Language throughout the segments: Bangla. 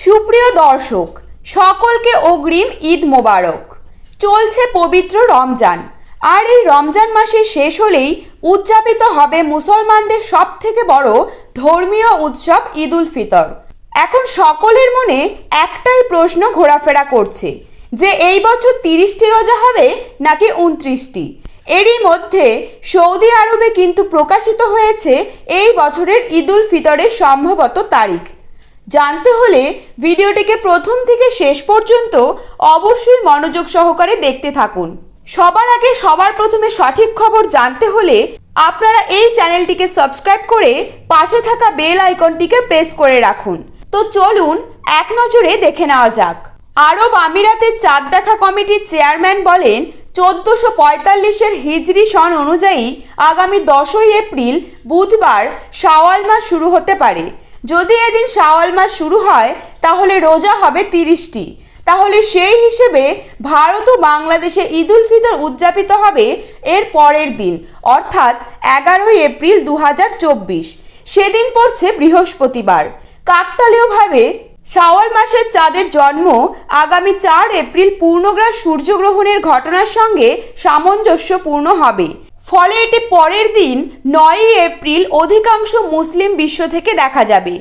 সুপ্রিয় দর্শক, সকলকে অগ্রিম ঈদ মোবারক। চলছে পবিত্র রমজান, আর এই রমজান মাসের শেষ হলেই উদযাপিত হবে মুসলমানদের সবথেকে বড় ধর্মীয় উৎসব ঈদ উল ফিতর। এখন সকলের মনে একটাই প্রশ্ন ঘোরাফেরা করছে যে এই বছর 30টি রোজা হবে নাকি 29টি। এরই মধ্যে সৌদি আরবে কিন্তু প্রকাশিত হয়েছে এই বছরের ঈদ উল ফিতরের সম্ভবত তারিখ। জানতে হলে ভিডিওটিকে প্রথম থেকে শেষ পর্যন্ত অবশ্যই মনোযোগ সহকারে দেখতে থাকুন। সবার আগে সবার প্রথমে সঠিক খবর জানতে হলে আপনারা এই চ্যানেলটিকে সাবস্ক্রাইব করে পাশে থাকা বেল আইকনটিকে প্রেস করে রাখুন। তো চলুন এক নজরে দেখে নেওয়া যাক। আরব আমিরাতের চাঁদ দেখা কমিটির চেয়ারম্যান বলেন, 1445-এর হিজরি সন অনুযায়ী আগামী 10ই এপ্রিল বুধবার শাওয়াল মাস শুরু হতে পারে। যদি এদিন শাওয়াল মাস শুরু হয় তাহলে রোজা হবে 30টি। তাহলে সেই হিসেবে ভারত ও বাংলাদেশে ঈদ উল ফিতর উদযাপিত হবে এর পরের দিন, অর্থাৎ 11ই এপ্রিল 2024। সেদিন পড়ছে বৃহস্পতিবার। কাকতালীয়ভাবে শাওয়াল মাসের চাঁদের জন্ম আগামী 4 এপ্রিল পূর্ণগ্রাস সূর্যগ্রহণের ঘটনার সঙ্গে সামঞ্জস্যপূর্ণ হবে। ফলে এটি পরের দিন 9ই এপ্রিল অধিকাংশ মুসলিম বিশ্ব থেকে দেখা যাবে।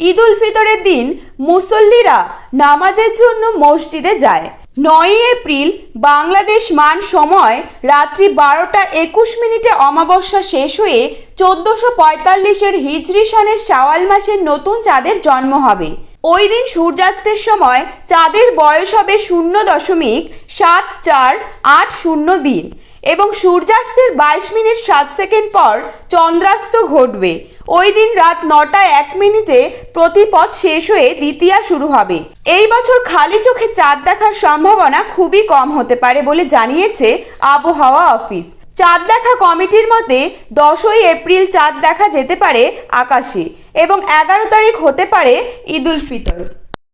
ঈদ উল ফিতরের দিন মুসল্লিরা নামাজের জন্য মসজিদে যায়। 9ই এপ্রিল বাংলাদেশ মান সময় রাত্রি 12টা 21 মিনিটে অমাবস্যা শেষ হয়ে 1445-এর হিজরি সনের শাওয়াল মাসের নতুন চাঁদের জন্ম হবে। ওই দিন সূর্যাস্তের সময় চাঁদের বয়স হবে 0.7480 দিন এবং সূর্যাস্তের 22 মিনিট 7 সেকেন্ড পর চন্দ্রাস্ত ঘটবে। ওই দিন রাত 9টা 1 মিনিটে প্রতিপদ শেষ হয়ে দ্বিতীয়া শুরু হবে। এই বছর খালি চোখে চাঁদ দেখার সম্ভাবনা খুবই কম হতে পারে বলে জানিয়েছে আবহাওয়া অফিস। চাঁদ দেখা কমিটির মতে 10ই এপ্রিল চাঁদ দেখা যেতে পারে আকাশে এবং 11 তারিখ হতে পারে ঈদ উল ফিতর।